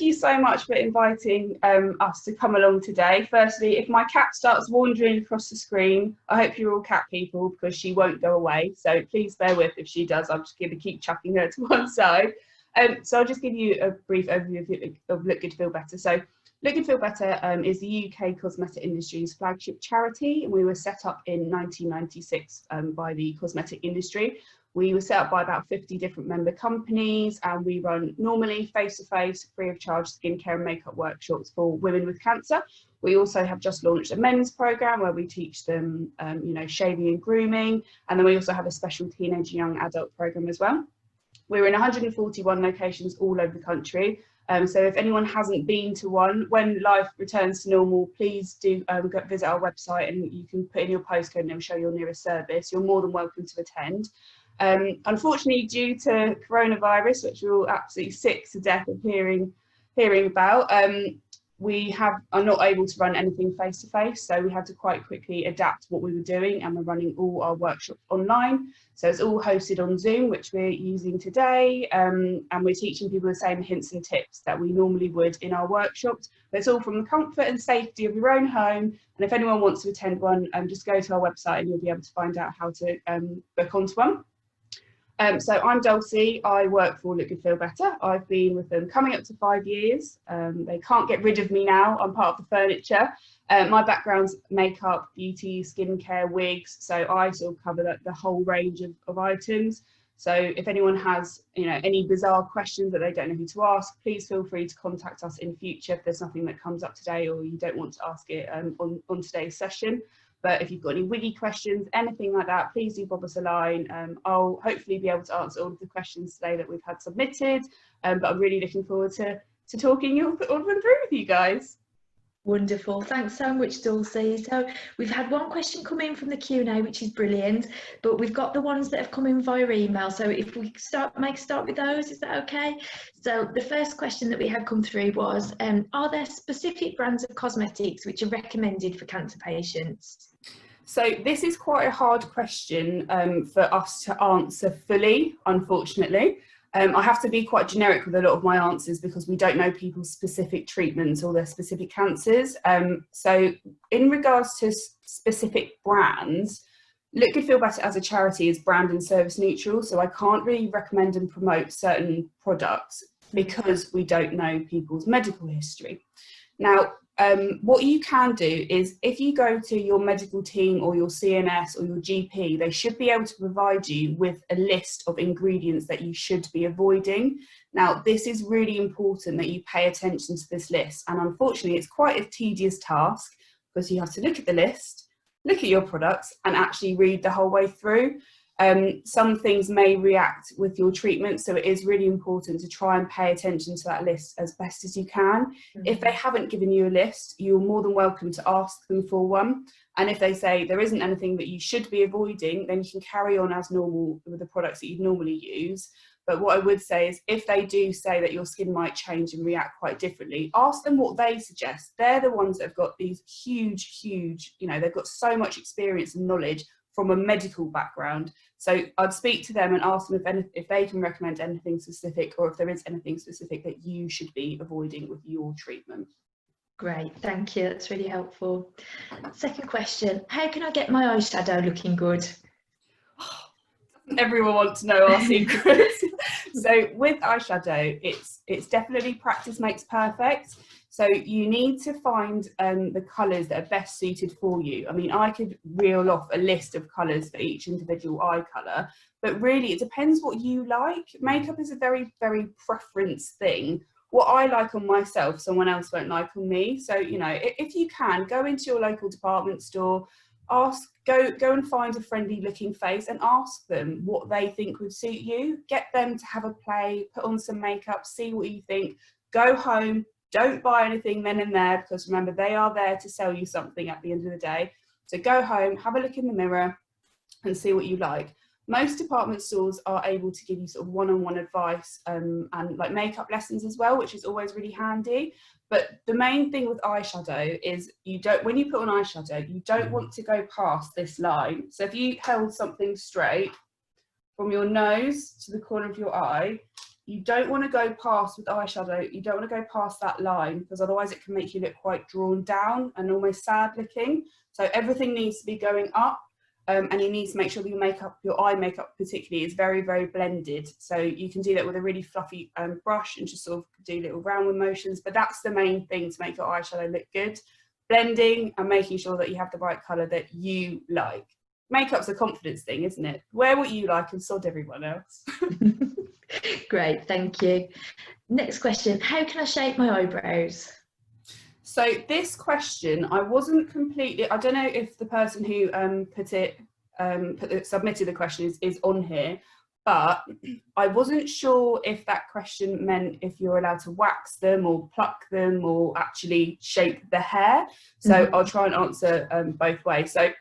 you so much for inviting us to come along today. Firstly, if my cat starts wandering across the screen, I hope you're all cat people because she won't go away. So please bear with if she does. I'm just going to keep chucking her to one side. So I'll just give you a brief overview of Look Good Feel Better. So Look Good Feel Better is the UK cosmetic industry's flagship charity, and we were set up in 1996 by the cosmetic industry. We were set up by about 50 different member companies, and we run normally face-to-face, free of charge skincare and makeup workshops for women with cancer. We also have just launched a men's program where we teach them, shaving and grooming, and then we also have a special teenage and young adult program as well. We're in 141 locations all over the country. So if anyone hasn't been to one, when life returns to normal, please do go visit our website, and you can put in your postcode and it'll show your nearest service. You're more than welcome to attend. Unfortunately, due to coronavirus, which we're all absolutely sick to death of hearing about, we are not able to run anything face to face, so we had to quite quickly adapt what we were doing, and we're running all our workshops online. So it's all hosted on Zoom, which we're using today, and we're teaching people the same hints and tips that we normally would in our workshops, but it's all from the comfort and safety of your own home. And if anyone wants to attend one, just go to our website and you'll be able to find out how to book onto one. So I'm Dulcie, I work for Look Good Feel Better. I've been with them coming up to 5 years. They can't get rid of me now, I'm part of the furniture. My background's makeup, beauty, skincare, wigs, so I sort of cover the whole range of items. So if anyone has any bizarre questions that they don't know who to ask, please feel free to contact us in future if there's nothing that comes up today or you don't want to ask it on today's session. But if you've got any wiggy questions, anything like that, please do bob us a line. I'll hopefully be able to answer all of the questions today that we've had submitted. But I'm really looking forward to talking all of them through with you guys. Wonderful, thanks so much, Dulcie. So we've had one question come in from the Q&A, which is brilliant, but we've got the ones that have come in via email. So if we start with those, is that okay? So the first question that we had come through was, are there specific brands of cosmetics which are recommended for cancer patients? So this is quite a hard question for us to answer fully, unfortunately. I have to be quite generic with a lot of my answers because we don't know people's specific treatments or their specific cancers. So in regards to specific brands, Look Good Feel Better as a charity is brand and service neutral. So I can't really recommend and promote certain products because we don't know people's medical history. Now, what you can do is if you go to your medical team or your CNS or your GP, they should be able to provide you with a list of ingredients that you should be avoiding. Now, this is really important that you pay attention to this list. And unfortunately, it's quite a tedious task because you have to look at the list, look at your products and actually read the whole way through. Some things may react with your treatment, so it is really important to try and pay attention to that list as best as you can. If they haven't given you a list, you're more than welcome to ask them for one. And if they say there isn't anything that you should be avoiding, then you can carry on as normal with the products that you'd normally use. But what I would say is if they do say that your skin might change and react quite differently, ask them what they suggest. They're the ones that have got these huge, they've got so much experience and knowledge from a medical background. So I'd speak to them and ask them if they can recommend anything specific or if there is anything specific that you should be avoiding with your treatment. Great, thank you, that's really helpful. Second question, how can I get my eyeshadow looking good? Everyone wants to know our secrets. So with eyeshadow, it's definitely practice makes perfect. So you need to find the colours that are best suited for you. I mean, I could reel off a list of colours for each individual eye colour, but really it depends what you like. Makeup is a very, very preference thing. What I like on myself, someone else won't like on me. So, if you can, go into your local department store, go and find a friendly looking face and ask them what they think would suit you. Get them to have a play, put on some makeup, see what you think, go home. Don't buy anything then and there because remember, they are there to sell you something at the end of the day. So go home, have a look in the mirror and see what you like. Most department stores are able to give you sort of one-on-one advice and like makeup lessons as well, which is always really handy. But the main thing with eyeshadow is when you put on eyeshadow, you don't want to go past this line. So if you held something straight from your nose to the corner of your eye, you don't want to go past with eyeshadow, you don't want to go past that line, because otherwise it can make you look quite drawn down and almost sad looking. So everything needs to be going up, and you need to make sure that your makeup, your eye makeup particularly, is very, very blended. So you can do that with a really fluffy brush and just sort of do little roundward motions, but that's the main thing to make your eyeshadow look good. Blending and making sure that you have the right colour that you like. Makeup's a confidence thing, isn't it? Wear what you like and sod everyone else. Great, thank you. Next question, how can I shape my eyebrows? So this question, I wasn't completely, I don't know if the person who submitted the question is on here, but I wasn't sure if that question meant if you're allowed to wax them or pluck them or actually shape the hair. So I'll try and answer both ways. So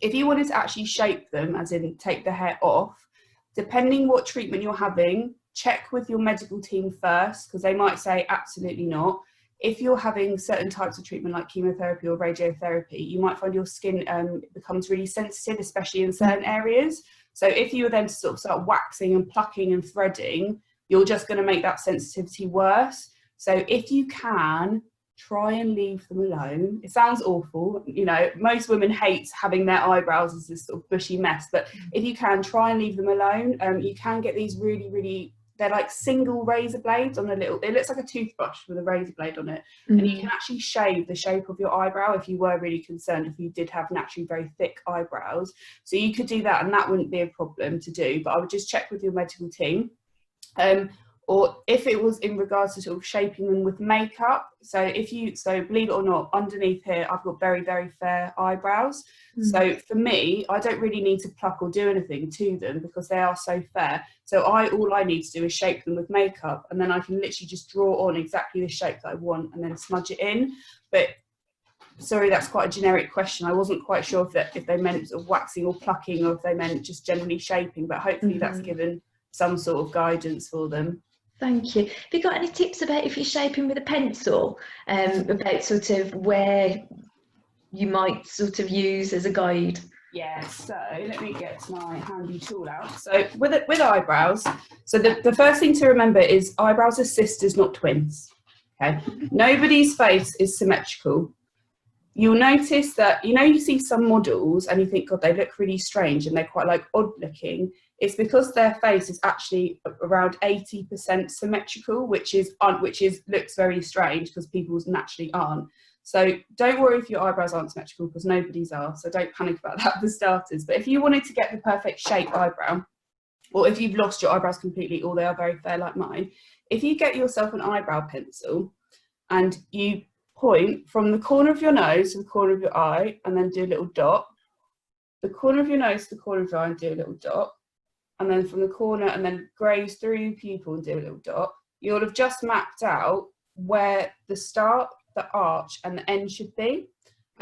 if you wanted to actually shape them, as in take the hair off, depending what treatment you're having, check with your medical team first, because they might say absolutely not. If you're having certain types of treatment like chemotherapy or radiotherapy, you might find your skin becomes really sensitive, especially in certain areas. So if you were then to sort of start waxing and plucking and threading, you're just going to make that sensitivity worse. So if you can, try and leave them alone. It sounds awful, you know, most women hate having their eyebrows as this sort of bushy mess, but if you can, try and leave them alone. You can get these really, really, they're like single razor blades on a little, it looks like a toothbrush with a razor blade on it, and you can actually shave the shape of your eyebrow if you were really concerned, if you did have naturally very thick eyebrows. So you could do that and that wouldn't be a problem to do, but I would just check with your medical team. Or if it was in regards to sort of shaping them with makeup, so believe it or not, underneath here I've got very, very fair eyebrows. So for me, I don't really need to pluck or do anything to them because they are so fair. So all I need to do is shape them with makeup, and then I can literally just draw on exactly the shape that I want and then smudge it in. But sorry, that's quite a generic question. I wasn't quite sure if they meant sort of waxing or plucking, or if they meant just generally shaping, but hopefully that's given some sort of guidance for them. Thank you. Have you got any tips about if you're shaping with a pencil, about sort of where you might sort of use as a guide? Yeah, so let me get my handy tool out. So with eyebrows, so the first thing to remember is eyebrows are sisters, not twins. Okay, nobody's face is symmetrical. You'll notice that, you know, you see some models and you think, God, they look really strange and they're quite like odd looking. It's because their face is actually around 80% symmetrical, which looks very strange because people's naturally aren't. So don't worry if your eyebrows aren't symmetrical, because nobody's are. So don't panic about that for starters. But if you wanted to get the perfect shape eyebrow, or if you've lost your eyebrows completely, or they are very fair like mine, if you get yourself an eyebrow pencil and you point from the corner of your nose to the corner of your eye and then do a little dot, the corner of your nose to the corner of your eye and do a little dot, and then from the corner and then graze through your pupil and do a little dot, you'll have just mapped out where the start, the arch and the end should be.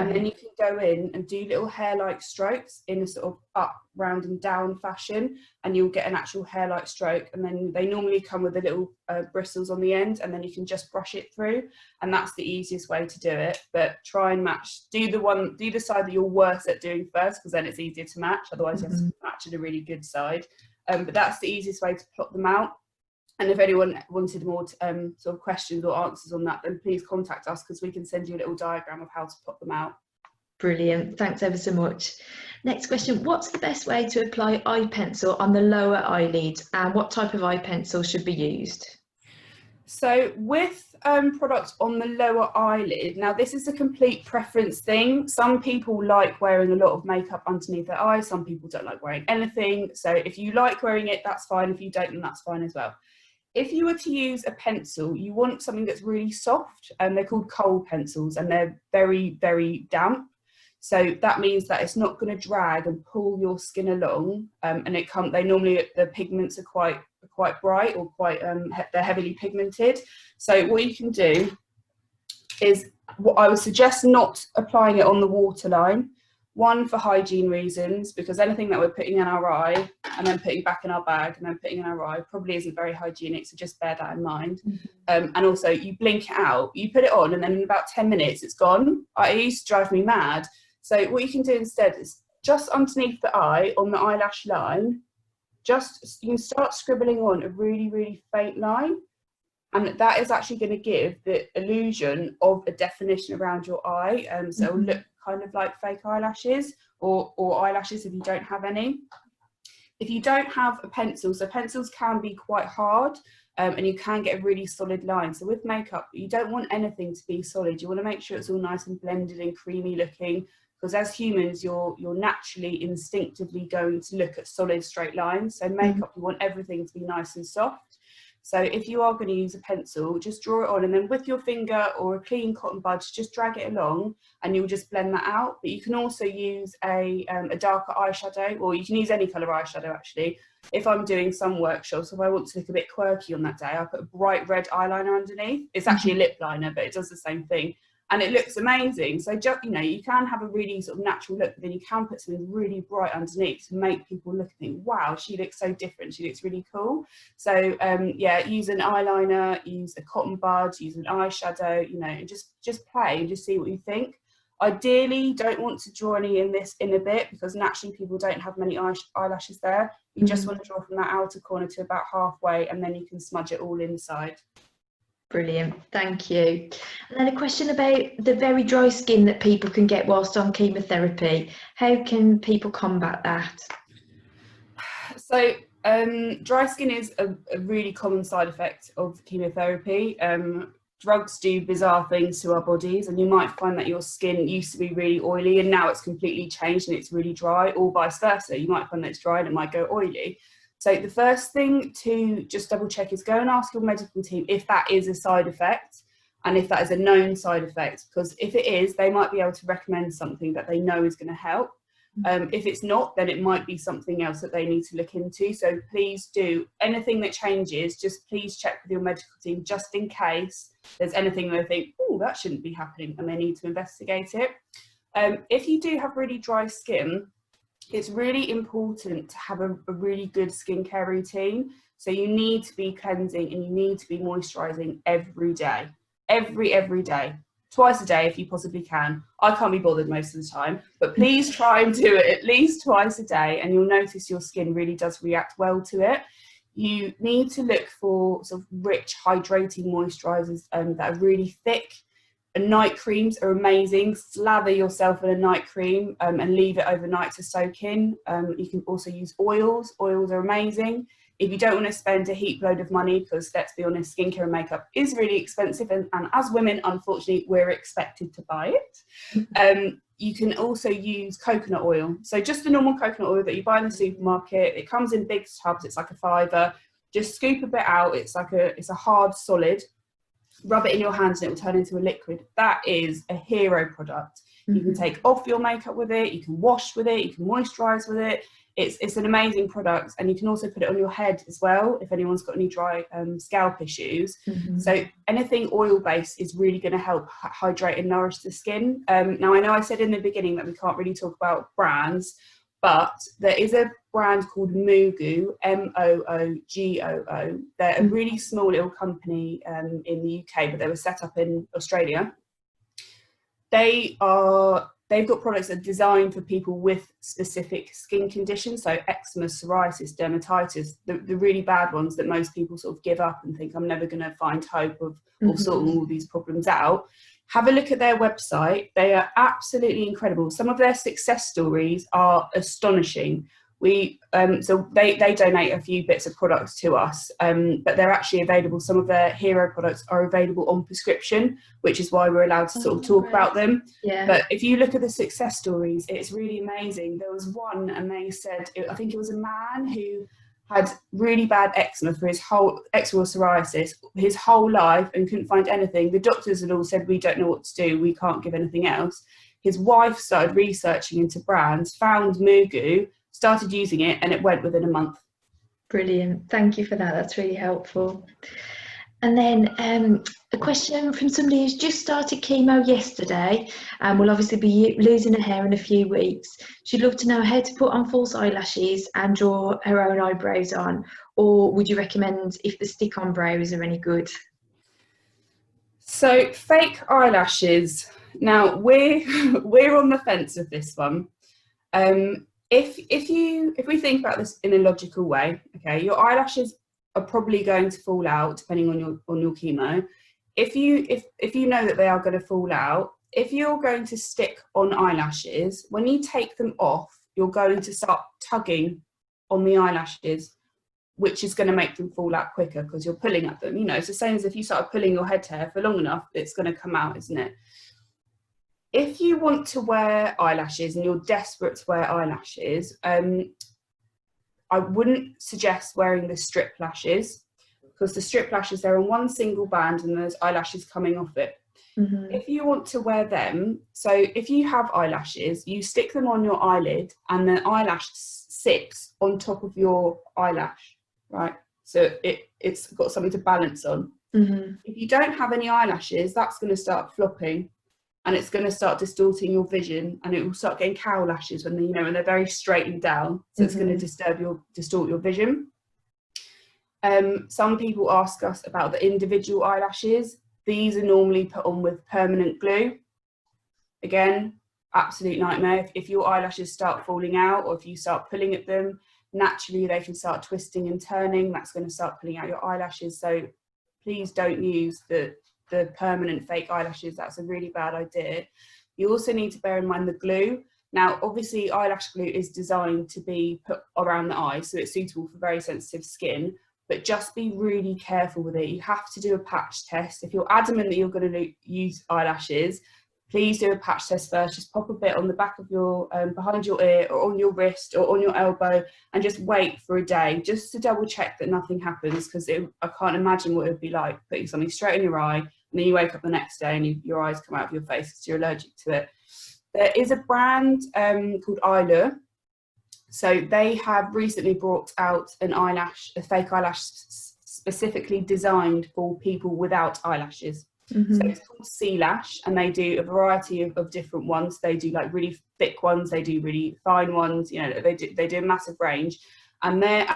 And then you can go in and do little hair-like strokes in a sort of up, round and down fashion, and you'll get an actual hair-like stroke. And then they normally come with the little bristles on the end, and then you can just brush it through. And that's the easiest way to do it. But try and match, do the side that you're worse at doing first, because then it's easier to match. Otherwise you have to match at a really good side. But that's the easiest way to plot them out. And if anyone wanted more sort of questions or answers on that, then please contact us, because we can send you a little diagram of how to plot them out. Brilliant, thanks ever so much. Next question, what's the best way to apply eye pencil on the lower eyelids, and what type of eye pencil should be used? So with products on the lower eyelid, now this is a complete preference thing. Some people like wearing a lot of makeup underneath their eyes, some people don't like wearing anything. So if you like wearing it, that's fine. If you don't, then that's fine as well. If you were to use a pencil, you want something that's really soft, and they're called kohl pencils, and they're very, very damp. So that means that it's not going to drag and pull your skin along, and they normally, the pigments are quite bright, or quite they're heavily pigmented. So what you can do is, what I would suggest, not applying it on the waterline. One, for hygiene reasons, because anything that we're putting in our eye and then putting back in our bag and then putting in our eye probably isn't very hygienic, so just bear that in mind. And also, you blink it out, you put it on, and then in about 10 minutes it's gone. It used to drive me mad. So what you can do instead is, just underneath the eye, on the eyelash line, just, you can start scribbling on a really, really faint line, and that is actually going to give the illusion of a definition around your eye. So it'll look kind of like fake eyelashes, or eyelashes if you don't have any. If you don't have a pencil, so pencils can be quite hard, and you can get a really solid line. So with makeup, you don't want anything to be solid. You want to make sure it's all nice and blended and creamy looking, because as humans, you're naturally, instinctively going to look at solid straight lines. So makeup, you want everything to be nice and soft. So if you are going to use a pencil, just draw it on, and then with your finger or a clean cotton bud, just drag it along, and you'll just blend that out. But you can also use a darker eyeshadow, or you can use any colour eyeshadow actually. If I'm doing some workshops, if I want to look a bit quirky on that day, I put a bright red eyeliner underneath. It's actually a lip liner, but it does the same thing. And it looks amazing. So, you know, you can have a really sort of natural look, but then you can put something really bright underneath to make people look and think, wow, she looks so different. She looks really cool. So, yeah, use an eyeliner, use a cotton bud, use an eyeshadow, you know, and just play and just see what you think. Ideally, don't want to draw any in a bit, because naturally people don't have many eyelashes there. You just want to draw from that outer corner to about halfway, and then you can smudge it all inside. Brilliant, thank you. And then a question about the very dry skin that people can get whilst on chemotherapy. How can people combat that? So dry skin is a really common side effect of chemotherapy. Drugs do bizarre things to our bodies, and you might find that your skin used to be really oily and now it's completely changed and it's really dry, or vice versa. You might find that it's dry and it might go oily. So the first thing to just double check is go and ask your medical team if that is a side effect, and if that is a known side effect, because if it is, they might be able to recommend something that they know is going to help. If it's not, then it might be something else that they need to look into. So please do, anything that changes, just please check with your medical team, just in case there's anything they think, oh, that shouldn't be happening, and they need to investigate it. If you do have really dry skin, it's really important to have a really good skincare routine. So you need to be cleansing and you need to be moisturising every day, every day, twice a day if you possibly can. I can't be bothered most of the time, but please try and do it at least twice a day, and you'll notice your skin really does react well to it. You need to look for sort of rich, hydrating moisturisers that are really thick. And night creams are amazing. Slather yourself in a night cream and leave it overnight to soak in. You can also use oils. Oils are amazing. If you don't want to spend a heap load of money, because let's be honest, skincare and makeup is really expensive, and as women, unfortunately, we're expected to buy it. You can also use coconut oil. So just the normal coconut oil that you buy in the supermarket. It comes in big tubs. It's like a £5. Just scoop a bit out. It's a hard solid. Rub it in your hands and it will turn into a liquid. That is a hero product. You can take off your makeup with it, you can wash with it, you can moisturise with it. It's an amazing product, and you can also put it on your head as well if anyone's got any dry scalp issues. So anything oil based is really going to help hydrate and nourish the skin. Now I know I said in the beginning that we can't really talk about brands, but there is a brand called Moogoo, Moogoo. They're a really small little company in the UK, but they were set up in Australia. They've got products that are designed for people with specific skin conditions, so eczema, psoriasis, dermatitis, the really bad ones that most people sort of give up and think, I'm never going to find hope of sorting all these problems out. Have a look at their website. They are absolutely incredible. Some of their success stories are astonishing. So they donate a few bits of products to us, but they're actually available. Some of their hero products are available on prescription, which is why we're allowed to sort of talk about them. Yeah. But if you look at the success stories, it's really amazing. There was one, and they said, I think it was a man who had really bad eczema for his whole eczema or psoriasis his whole life and couldn't find anything. The doctors had all said, we don't know what to do, we can't give anything else. His wife started researching into brands, found Moogoo, started using it, and it went within a month. Brilliant, thank you for that, that's really helpful. And then a question from somebody who's just started chemo yesterday and will obviously be losing her hair in a few weeks. She'd love to know how to put on false eyelashes and draw her own eyebrows on, or would you recommend if the stick-on brows are any good? So fake eyelashes, now we're on the fence with this one. if we think about this in a logical way, okay, your eyelashes are probably going to fall out depending on your chemo. If you know that they are going to fall out, if you're going to stick on eyelashes, when you take them off, you're going to start tugging on the eyelashes, which is going to make them fall out quicker because you're pulling at them. You know, it's the same as if you started pulling your head hair for long enough, it's going to come out, isn't it? If you want to wear eyelashes and you're desperate to wear eyelashes, I wouldn't suggest wearing the strip lashes, because the strip lashes, they're on one single band and there's eyelashes coming off it. If you want to wear them, so if you have eyelashes, you stick them on your eyelid and the eyelash sits on top of your eyelash, right? So it's got something to balance on. If you don't have any eyelashes, that's going to start flopping and it's going to start distorting your vision, and it will start getting cow lashes when when they're very straightened down. So it's going to distort your vision. Some people ask us about the individual eyelashes. These are normally put on with permanent glue. Again, absolute nightmare. If your eyelashes start falling out or if you start pulling at them, naturally they can start twisting and turning. That's going to start pulling out your eyelashes. So please don't use the permanent fake eyelashes. That's a really bad idea. You also need to bear in mind the glue. Now, obviously, eyelash glue is designed to be put around the eye, so it's suitable for very sensitive skin. But just be really careful with it. You have to do a patch test. If you're adamant that you're going to use eyelashes, please do a patch test first. Just pop a bit on the back of your, behind your ear or on your wrist or on your elbow, and just wait for a day just to double check that nothing happens, because I can't imagine what it would be like putting something straight in your eye and then you wake up the next day and your eyes come out of your face because you're allergic to it. There is a brand called Eyelure. So they have recently brought out a fake eyelash specifically designed for people without eyelashes. So it's called Sea Lash, and they do a variety of different ones. They do like really thick ones, they do really fine ones, they do a massive range. And they're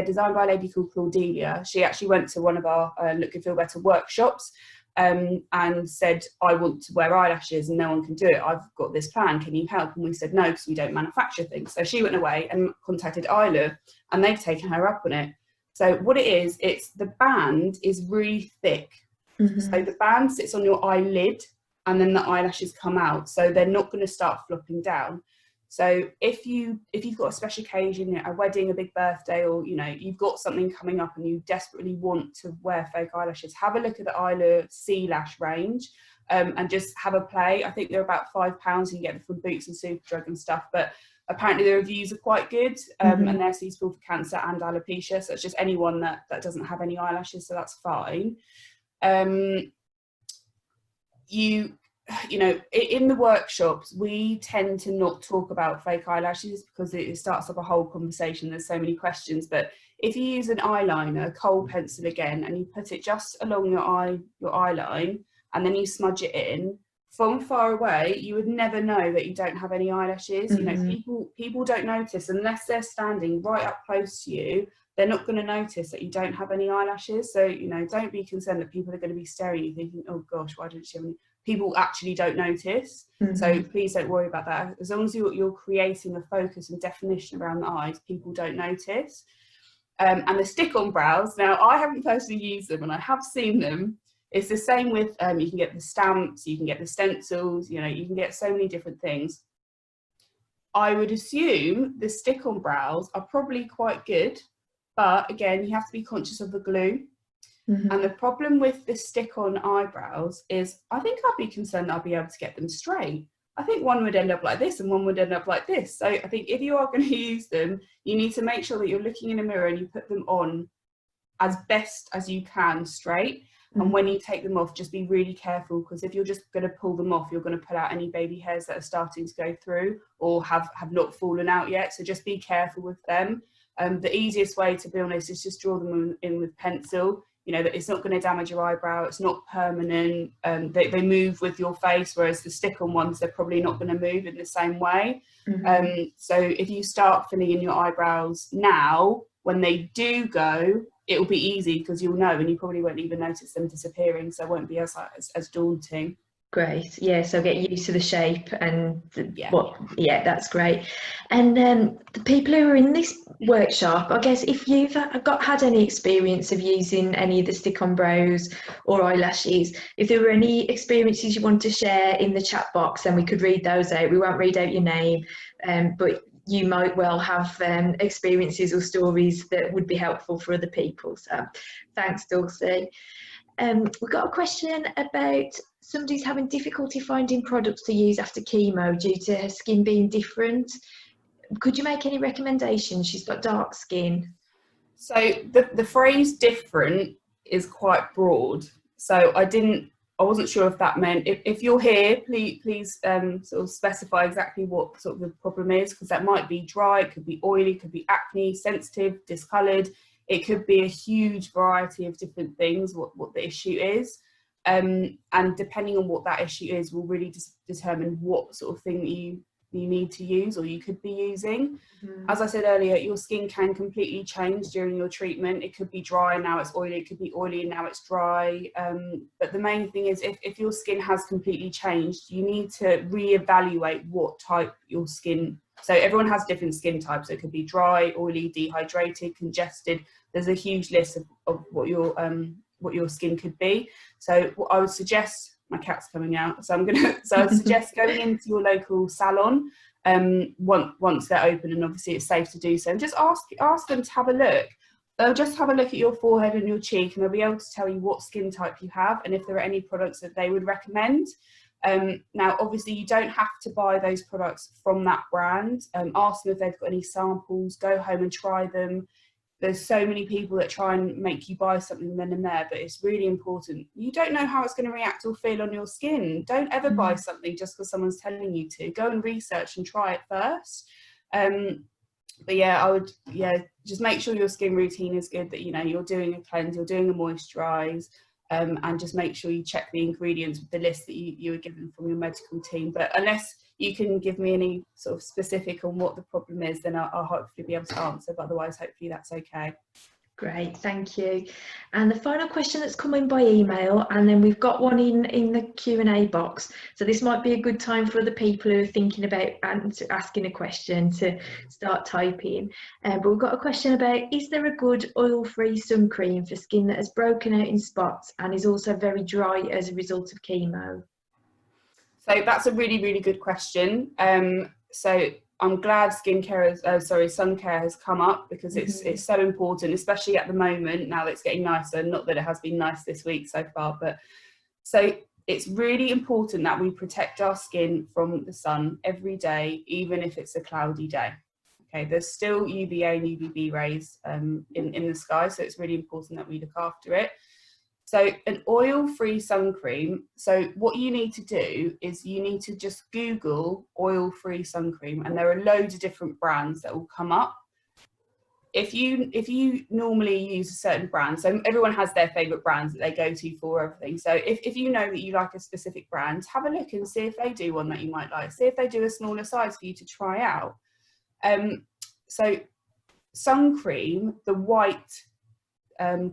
designed by a lady called Claudelia. She actually went to one of our Look and Feel Better workshops and said, I want to wear eyelashes and no one can do it. I've got this plan, can you help? And we said no, because we don't manufacture things. So she went away and contacted Eyelure, and they've taken her up on it. So what it is, the band is really thick. So the band sits on your eyelid and then the eyelashes come out, so they're not going to start flopping down. So if you've got a special occasion, a wedding, a big birthday, or you've got something coming up and you desperately want to wear fake eyelashes, have a look at the Eyelure Sea Lash range, and just have a play. I think they're about £5. You can get them from Boots and Superdrug and stuff, but apparently the reviews are quite good, and they're suitable for cancer and alopecia. So it's just anyone that doesn't have any eyelashes, so that's fine. In the workshops, we tend to not talk about fake eyelashes because it starts up a whole conversation. There's so many questions. But if you use an eyeliner, kohl pencil again, and you put it just along your eye line, and then you smudge it in, from far away, you would never know that you don't have any eyelashes. People don't notice unless they're standing right up close to you. They're not going to notice that you don't have any eyelashes. So, don't be concerned that people are going to be staring at you thinking, oh gosh, why don't she have any? People actually don't notice. So please don't worry about that. As long as you're creating a focus and definition around the eyes, people don't notice. And the stick-on brows, now I haven't personally used them and I have seen them. It's the same with, you can get the stamps, you can get the stencils, you can get so many different things. I would assume the stick-on brows are probably quite good. But again, you have to be conscious of the glue. And the problem with the stick-on eyebrows is, I think I'd be concerned that I'd be able to get them straight. I think one would end up like this and one would end up like this. So I think if you are going to use them, you need to make sure that you're looking in a mirror and you put them on as best as you can straight. And when you take them off, just be really careful, because if you're just going to pull them off, you're going to pull out any baby hairs that are starting to go through or have not fallen out yet. So just be careful with them. The easiest way, to be honest, is just draw them in with pencil. That it's not going to damage your eyebrow. It's not permanent. They move with your face, whereas the stick-on ones, they're probably not going to move in the same way. So if you start filling in your eyebrows now, when they do go, it will be easy because you'll know, and you probably won't even notice them disappearing. So it won't be as daunting. Great. Yeah, so get used to the shape and Yeah. yeah, that's great. And the people who are in this workshop, I guess if you've had any experience of using any of the stick-on brows or eyelashes, if there were any experiences you want to share in the chat box, then we could read those out. We won't read out your name, but you might well have experiences or stories that would be helpful for other people. So thanks, Dulcie. We've got a question about somebody's having difficulty finding products to use after chemo due to her skin being different. Could you make any recommendations? She's got dark skin. So the phrase different is quite broad. So I wasn't sure if that meant, if you're here, please sort of specify exactly what sort of the problem is, because that might be dry, it could be oily, it could be acne, sensitive, discoloured. It could be a huge variety of different things, what the issue is. And depending on what that issue is will really determine what sort of thing you need to use or you could be using. As I said earlier, your skin can completely change during your treatment. It could be dry and now it's oily, it could be oily and now it's dry. But the main thing is if your skin has completely changed, you need to reevaluate what type your skin. So everyone has different skin types. It could be dry, oily, dehydrated, congested. There's a huge list of what your skin could be. So what I would suggest, my cat's coming out, so I would suggest going into your local salon once they're open, and obviously it's safe to do so, and just ask them to have a look. They'll just have a look at your forehead and your cheek, and they'll be able to tell you what skin type you have and if there are any products that they would recommend. Now, obviously, you don't have to buy those products from that brand. Ask them if they've got any samples. Go home and try them. There's so many people that try and make you buy something then and there, but it's really important. You don't know how it's going to react or feel on your skin. Don't ever buy something just because someone's telling you to. Go and research and try it first. But yeah, I would just make sure your skin routine is good, that you're doing a cleanse, you're doing a moisturize, and just make sure you check the ingredients with the list that you were given from your medical team. But unless you can give me any sort of specific on what the problem is, then I'll hopefully be able to answer, but otherwise hopefully that's okay. Great, thank you. And the final question that's come in by email, and then we've got one in the Q&A box. So this might be a good time for other people who are thinking about asking a question to start typing. But we've got a question about, is there a good oil-free sun cream for skin that has broken out in spots and is also very dry as a result of chemo? So that's a really, really good question. So I'm glad sun care has come up, because it's so important, especially at the moment now that it's getting nicer. Not that it has been nice this week so far, but so it's really important that we protect our skin from the sun every day, even if it's a cloudy day. Okay, there's still UVA and UVB rays in the sky, so it's really important that we look after it. So an oil-free sun cream, so what you need to do is you need to just Google oil-free sun cream, and there are loads of different brands that will come up. If you normally use a certain brand, so everyone has their favourite brands that they go to for everything. So if you know that you like a specific brand, have a look and see if they do one that you might like. See if they do a smaller size for you to try out. So sun cream, the white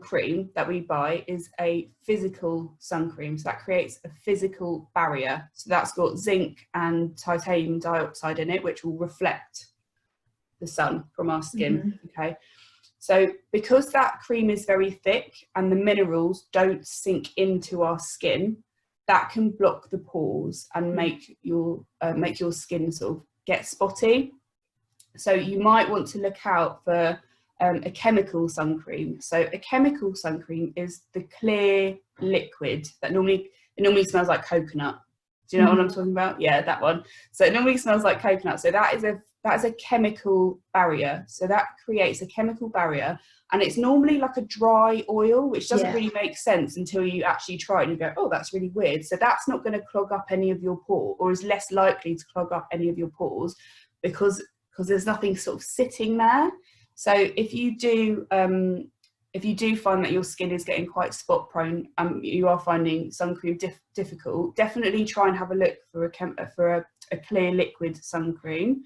cream that we buy is a physical sun cream, so that creates a physical barrier. So that's got zinc and titanium dioxide in it, which will reflect the sun from our skin. Okay, so because that cream is very thick and the minerals don't sink into our skin, that can block the pores and make your skin sort of get spotty. So you might want to look out for a chemical sun cream. So a chemical sun cream is the clear liquid that normally smells like coconut. Do you know what I'm talking about? Yeah, that one. So it normally smells like coconut. So that is a chemical barrier. So that creates a chemical barrier, and it's normally like a dry oil, which doesn't really make sense until you actually try it and you go, oh, that's really weird. So that's not going to clog up any of your pores, or is less likely to clog up any of your pores, because there's nothing sort of sitting there. So if you do find that your skin is getting quite spot prone, you are finding sun cream difficult, definitely try and have a look for a clear liquid sun cream.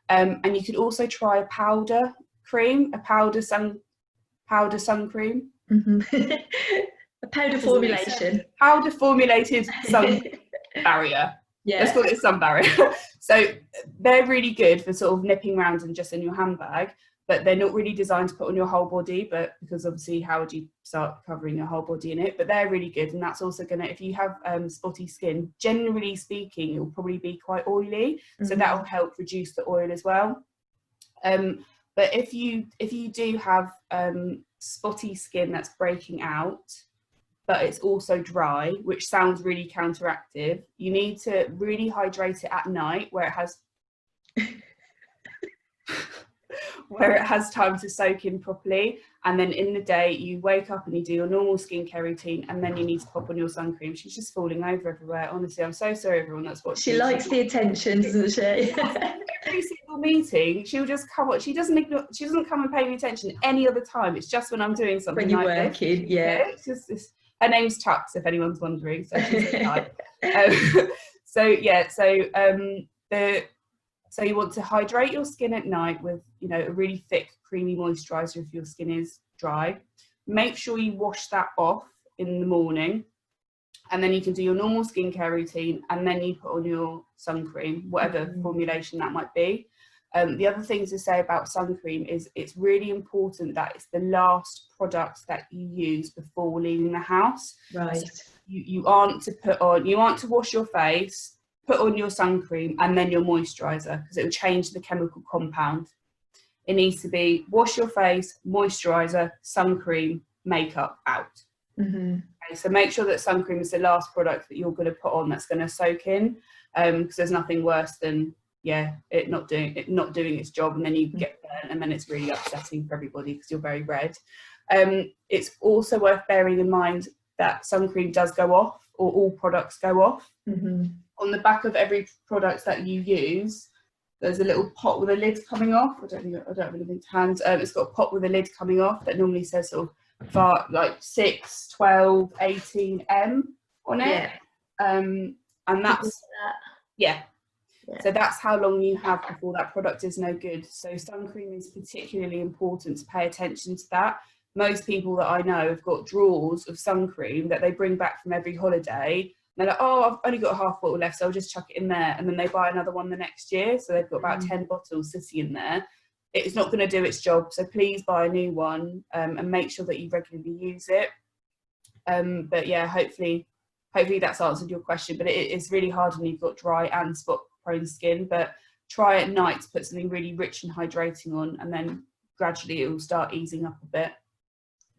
And you could also try a powder sun cream. A powder formulation. Powder formulated sun barrier. Yeah. Let's call it a sun barrier. So they're really good for sort of nipping around and just in your handbag, but they're not really designed to put on your whole body, but because obviously how would you start covering your whole body in it? But they're really good, and that's also going to, if you have spotty skin, generally speaking, it will probably be quite oily, so that will help reduce the oil as well. But if you do have spotty skin that's breaking out, but it's also dry, which sounds really counteractive, you need to really hydrate it at night where it has where it has time to soak in properly, and then in the day you wake up and you do your normal skincare routine, and then you need to pop on your sun cream. She's just falling over everywhere, honestly. I'm so sorry everyone that's watching. She likes the attention, doesn't she? Every single meeting she'll just come on. She doesn't come and pay me attention any other time. It's just when I'm doing something when you're like working. this. Yeah. It's just this. Her name's Tux, if anyone's wondering, so she's so so you want to hydrate your skin at night with, you know, a really thick, creamy moisturiser if your skin is dry. Make sure you wash that off in the morning, and then you can do your normal skincare routine, and then you put on your sun cream, whatever formulation that might be. The other thing to say about sun cream is it's really important that it's the last product that you use before leaving the house. Right. So you aren't to wash your face, put on your sun cream, and then your moisturiser, because it will change the chemical compound. It needs to be wash your face, moisturiser, sun cream, makeup, out. Okay, so make sure that sun cream is the last product that you're going to put on that's going to soak in, because there's nothing worse than it not doing its job, and then you get burnt, and then it's really upsetting for everybody because you're very red. It's also worth bearing in mind that sun cream does go off, or all products go off. On the back of every product that you use, there's a little pot with a lid coming off. I don't have anything to hand. It's got a pot with a lid coming off that normally says sort of like 6, 12, 18 M on it. And that's so that's how long you have before that product is no good. So sun cream is particularly important to pay attention to that. Most people that I know have got drawers of sun cream that they bring back from every holiday. They're like, oh, I've only got a half bottle left, so I'll just chuck it in there. And then they buy another one the next year. So they've got about 10 bottles sitting in there. It's not going to do its job. So please buy a new one, and make sure that you regularly use it. But yeah, hopefully that's answered your question. But it's really hard when you've got dry and spot prone skin. But try at night to put something really rich and hydrating on, and then gradually it will start easing up a bit.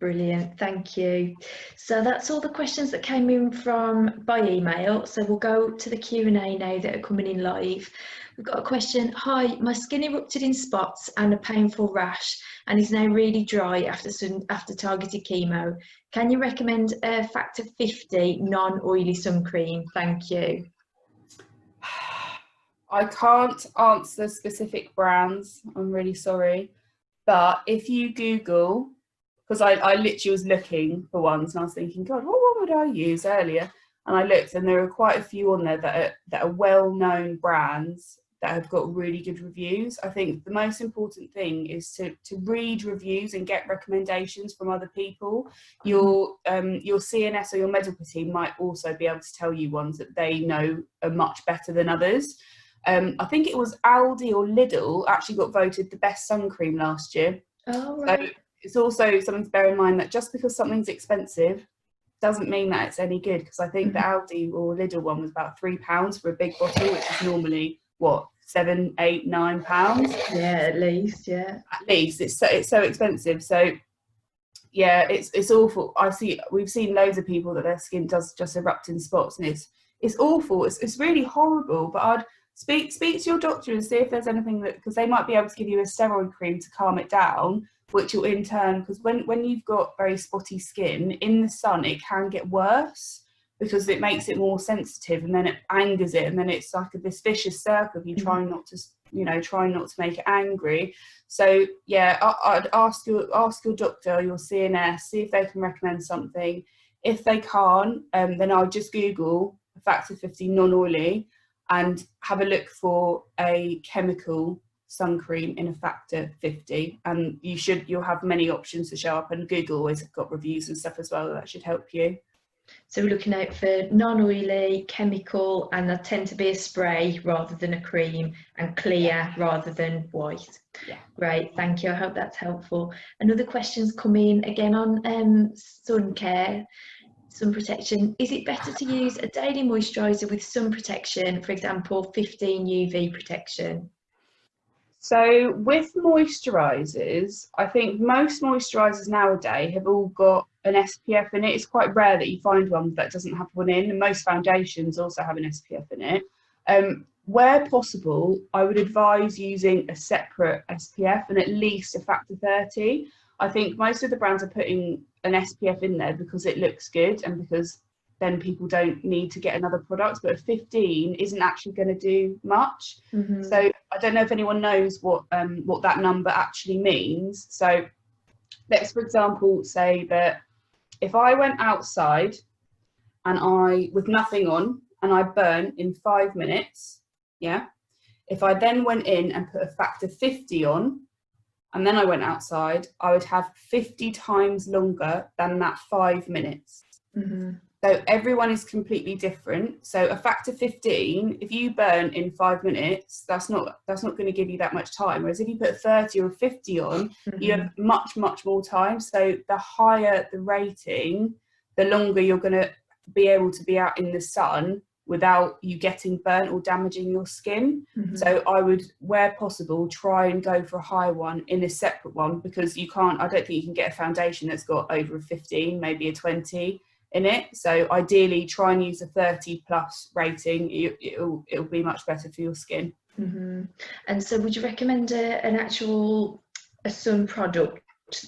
Brilliant, thank you. So that's all the questions that came in by email. So we'll go to the Q&A now that are coming in live. We've got a question. Hi, my skin erupted in spots and a painful rash, and is now really dry after targeted chemo. Can you recommend a factor 50 non-oily sun cream? Thank you. I can't answer specific brands, I'm really sorry, but if you Google, because I literally was looking for ones and I was thinking, God, what one would I use earlier? And I looked, and there are quite a few on there that are well-known brands that have got really good reviews. I think the most important thing is to read reviews and get recommendations from other people. Your CNS or your medical team might also be able to tell you ones that they know are much better than others. I think it was Aldi or Lidl actually got voted the best sun cream last year. Oh, right. So it's also something to bear in mind that just because something's expensive doesn't mean that it's any good, because I think the Aldi or Lidl one was about £3 for a big bottle, which is normally what, £7, £8, £9? Yeah, at least, yeah. At least it's so expensive. So yeah, it's awful. We've seen loads of people that their skin does just erupt in spots, and it's awful. It's really horrible. But I'd speak to your doctor and see if there's anything because they might be able to give you a steroid cream to calm it down, which will in turn, because when you've got very spotty skin in the sun, it can get worse because it makes it more sensitive, and then it angers it, and then it's like this vicious circle of you trying not to make it angry. So yeah, I'd ask your doctor, your CNS, see if they can recommend something. If they can't, then I'll just Google a factor 50 non-oily and have a look for a chemical sun cream in a factor 50, and you'll have many options to show up, and Google always have got reviews and stuff as well that should help you. So we're looking out for non-oily, chemical, and they tend to be a spray rather than a cream, and clear rather than white. Yeah. Great, thank you. I hope that's helpful. Another question's come in again on sun care, sun protection. Is it better to use a daily moisturiser with sun protection, for example, 15 UV protection? So with moisturisers, I think most moisturisers nowadays have all got an SPF in it. It's quite rare that you find one that doesn't have one in, and most foundations also have an SPF in it. Where possible, I would advise using a separate SPF and at least a factor 30. I think most of the brands are putting an SPF in there because it looks good and because then people don't need to get another product, but 15 isn't actually going to do much. So I don't know if anyone knows what that number actually means. So let's, for example, say that if I went outside and with nothing on and I burn in 5 minutes, yeah, if I then went in and put a factor 50 on and then I went outside, I would have 50 times longer than that 5 minutes. So everyone is completely different. So a factor 15, if you burn in 5 minutes, that's not going to give you that much time. Whereas if you put 30 or 50 on, you have much more time. So the higher the rating, the longer you're going to be able to be out in the sun without you getting burnt or damaging your skin. So I would, where possible, try and go for a high one in a separate one, because I don't think you can get a foundation that's got over a 15, maybe a 20 in it. So ideally try and use a 30 plus rating. It'll be much better for your skin. And so would you recommend a sun product,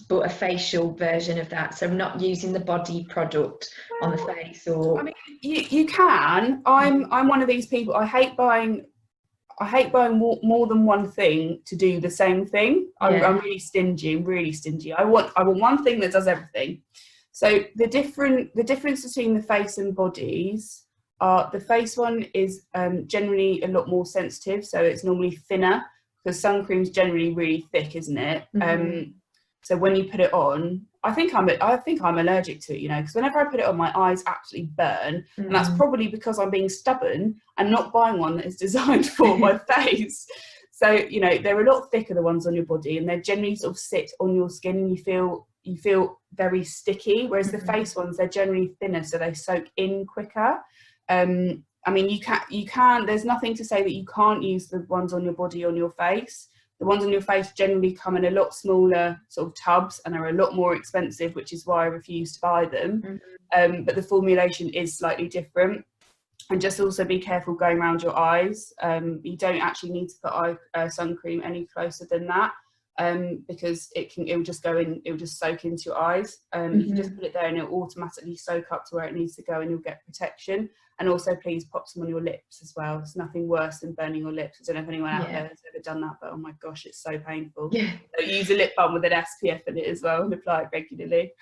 but a facial version of that, so not using the body product on the face? Or I mean, you can. I'm one of these people. I hate buying more than one thing to do the same thing. I'm really stingy. I want one thing that does everything. So the difference between the face and bodies are, the face one is generally a lot more sensitive, so it's normally thinner, because sun cream's generally really thick, isn't it? So when you put it on, I think I'm allergic to it, because whenever I put it on, my eyes absolutely burn, and that's probably because I'm being stubborn and not buying one that is designed for my face. So they're a lot thicker, the ones on your body, and they generally sort of sit on your skin, and you feel very sticky, whereas the face ones, they're generally thinner, so they soak in quicker. I mean, you can, there's nothing to say that you can't use the ones on your body on your face. The ones on your face generally come in a lot smaller sort of tubs and are a lot more expensive, which is why I refuse to buy them. But the formulation is slightly different. And just also be careful going around your eyes. You don't actually need to put sun cream any closer than that, because it will just soak into your eyes. You can just put it there and it'll automatically soak up to where it needs to go, and you'll get protection. And also please pop some on your lips as well. It's nothing worse than burning your lips. I don't know if anyone out there has ever done that, but oh my gosh, it's so painful. So use a lip balm with an SPF in it as well and apply it regularly.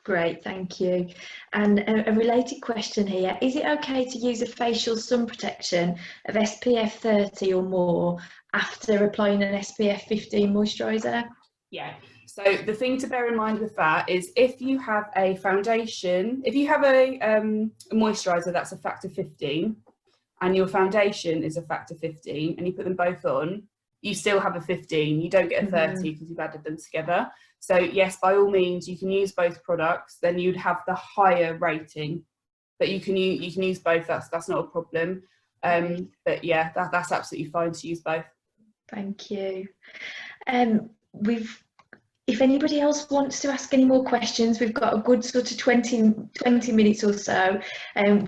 Great, thank you. And a related question here, is it okay to use a facial sun protection of SPF 30 or more after applying an SPF 15 moisturiser? Yeah. So the thing to bear in mind with that is, if you have a foundation, if you have a moisturiser that's a factor 15 and your foundation is a factor 15 and you put them both on, you still have a 15. You don't get a 30 because you've added them together. So yes, by all means, you can use both products. Then you'd have the higher rating, but you can use both. That's not a problem. But yeah, that's absolutely fine to use both. Thank you. If anybody else wants to ask any more questions, we've got a good sort of 20 minutes or so.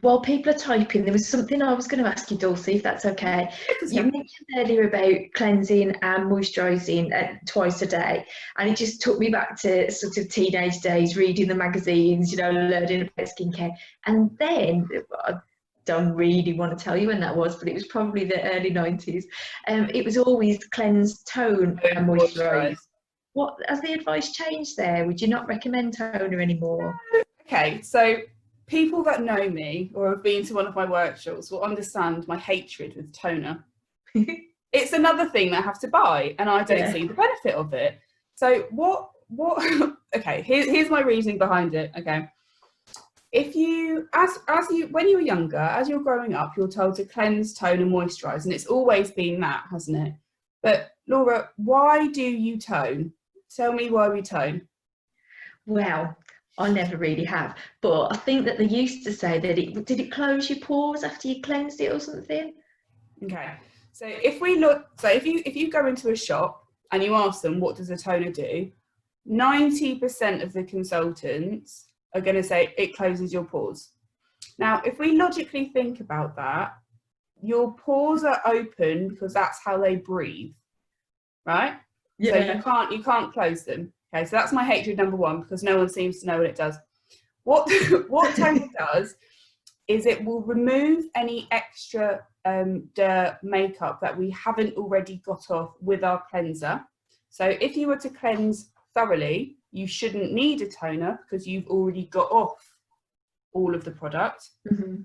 While people are typing, there was something I was going to ask you, Dulcie, if that's okay. You mentioned earlier about cleansing and moisturising twice a day, and it just took me back to sort of teenage days, reading the magazines, learning about skincare. And then, I don't really want to tell you when that was, but it was probably the early 90s. It was always cleanse, tone and moisturise. What has the advice changed there? Would you not recommend toner anymore? Okay, so people that know me or have been to one of my workshops will understand my hatred with toner. It's another thing that I have to buy, and I don't see the benefit of it. So what okay, here's my reasoning behind it. Okay, if you, when you were younger, as you're growing up, you're told to cleanse, tone and moisturize, and it's always been that, hasn't it? But Laura, why do you tone? Tell me why we tone. Well, I never really have, but I think that they used to say that did it close your pores after you cleansed it or something? Okay, so if we look, so if you go into a shop and you ask them what does a toner do, 90% of the consultants are going to say it closes your pores. Now, if we logically think about that, your pores are open because that's how they breathe, right? Yeah. So you can't close them. Okay, so that's my hatred number one, because no one seems to know what it does. What toner does is it will remove any extra dirt, makeup that we haven't already got off with our cleanser. So if you were to cleanse thoroughly, you shouldn't need a toner because you've already got off all of the product. Mm-hmm.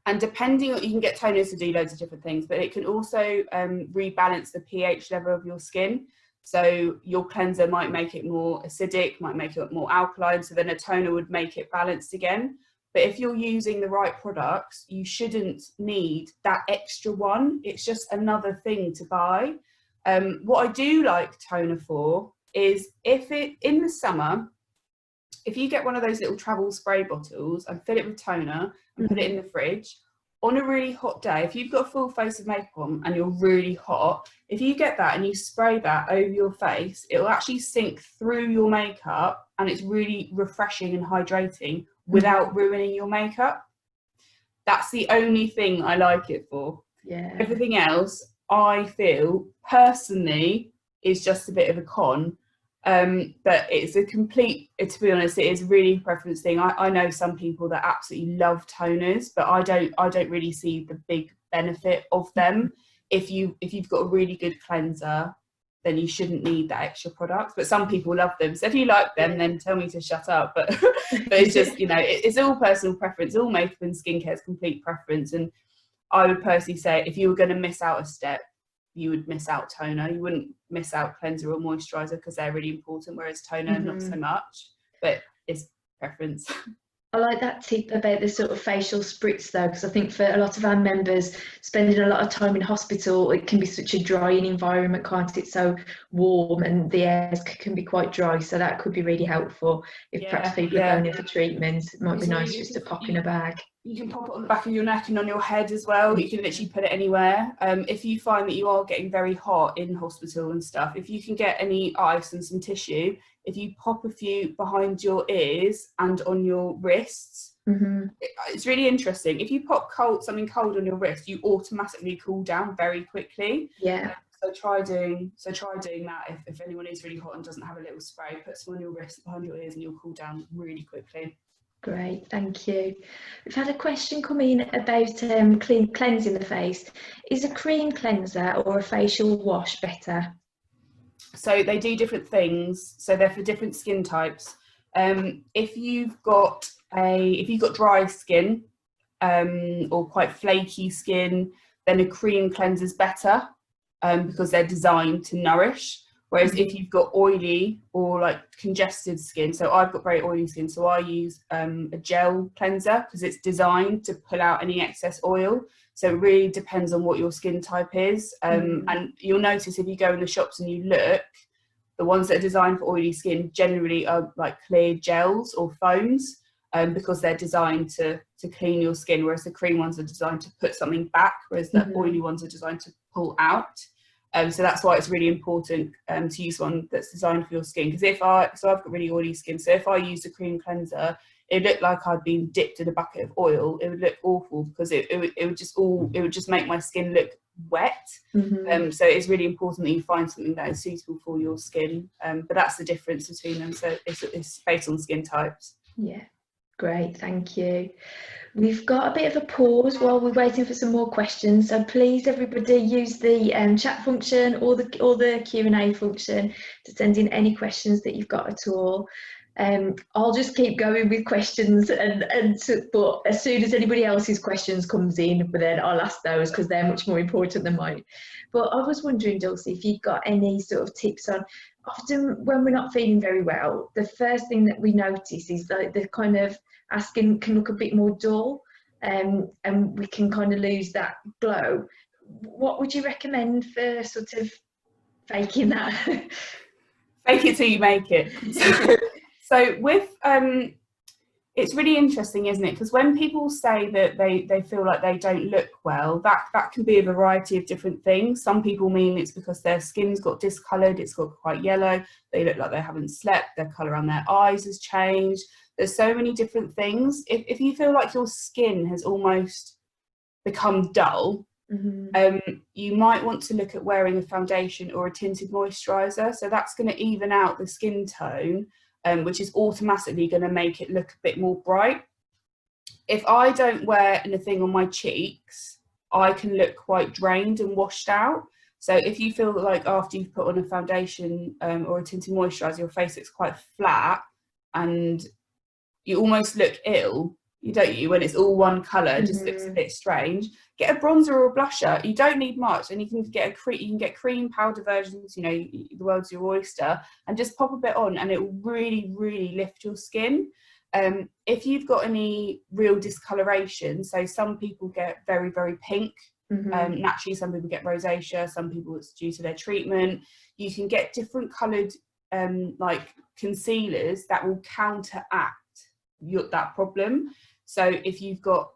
And depending on, you can get toners to do loads of different things, but it can also rebalance the pH level of your skin. So your cleanser might make it more acidic, might make it more alkaline, so then a toner would make it balanced again. But if you're using the right products, you shouldn't need that extra one. It's just another thing to buy. What I do like toner for is in the summer, if you get one of those little travel spray bottles and fill it with toner and put it in the fridge, on a really hot day, if you've got a full face of makeup on and you're really hot, if you get that and you spray that over your face, it will actually sink through your makeup and it's really refreshing and hydrating without ruining your makeup. That's the only thing I like it for. Yeah. Everything else, I feel personally, is just a bit of a con. But it's a complete, to be honest, it is really a preference thing. I know some people that absolutely love toners, but I don't really see the big benefit of them. If you've got a really good cleanser, then you shouldn't need that extra product. But some people love them, so if you like them, then tell me to shut up. But it's just, it's all personal preference. All makeup and skincare is complete preference. And I would personally say, if you were going to miss out a step, you would miss out toner. You wouldn't miss out cleanser or moisturizer because they're really important, whereas toner not so much. But it's preference. I like that tip about the sort of facial spritz though, because I think for a lot of our members spending a lot of time in hospital, it can be such a drying environment, can't it? So warm and the air can be quite dry, so that could be really helpful if perhaps people are going in for treatments. It might be nice just to pop in a bag. You can pop it on the back of your neck and on your head as well. You can literally put it anywhere. If you find that you are getting very hot in hospital and stuff, if you can get any ice and some tissue, if you pop a few behind your ears and on your wrists, it's really interesting. If you pop something cold on your wrist, you automatically cool down very quickly. Yeah. So try doing that. If anyone is really hot and doesn't have a little spray, put some on your wrist behind your ears and you'll cool down really quickly. Great, thank you. We've had a question come in about cleansing the face. Is a cream cleanser or a facial wash better? So they do different things. So they're for different skin types. If you've got dry skin or quite flaky skin, then a cream cleanser is better because they're designed to nourish. Whereas if you've got oily or like congested skin, so I've got very oily skin, so I use a gel cleanser because it's designed to pull out any excess oil. So it really depends on what your skin type is. And you'll notice if you go in the shops and you look, the ones that are designed for oily skin generally are like clear gels or foams because they're designed to clean your skin, whereas the cream ones are designed to put something back, whereas the oily ones are designed to pull out. So that's why it's really important to use one that's designed for your skin. Because I've got really oily skin, so if I used a cream cleanser, it looked like I'd been dipped in a bucket of oil. It would look awful because it would just make my skin look wet. So it's really important that you find something that is suitable for your skin. But that's the difference between them. So it's based on skin types. Yeah. Great, thank you. We've got a bit of a pause while we're waiting for some more questions, so please everybody use the chat function or the Q&A function to send in any questions that you've got at all. I'll just keep going with questions but as soon as anybody else's questions comes in, but then I'll ask those because they're much more important than mine. But I was wondering, Dulcie, if you've got any sort of tips on often when we're not feeling very well, the first thing that we notice is like the kind of our skin can look a bit more dull, and we can kind of lose that glow. What would you recommend for sort of faking that? Fake it till you make it. So with it's really interesting, isn't it? Because when people say that they feel like they don't look well, that can be a variety of different things. Some people mean it's because their skin's got discoloured, it's got quite yellow, they look like they haven't slept, their colour around their eyes has changed. There's so many different things. If you feel like your skin has almost become dull, you might want to look at wearing a foundation or a tinted moisturiser. So that's going to even out the skin tone, which is automatically going to make it look a bit more bright. If I don't wear anything on my cheeks, I can look quite drained and washed out. So if you feel like after you've put on a foundation or a tinted moisturiser, your face looks quite flat and you almost look ill, don't you, when it's all one colour, it just looks a bit strange. Get a bronzer or a blusher. You don't need much, and you can get cream powder versions, you know, the world's your oyster, and just pop a bit on and it will really, really lift your skin. If you've got any real discoloration, so some people get very, very pink, naturally some people get rosacea, some people it's due to their treatment. You can get different coloured like concealers that will counteract that problem. So if you've got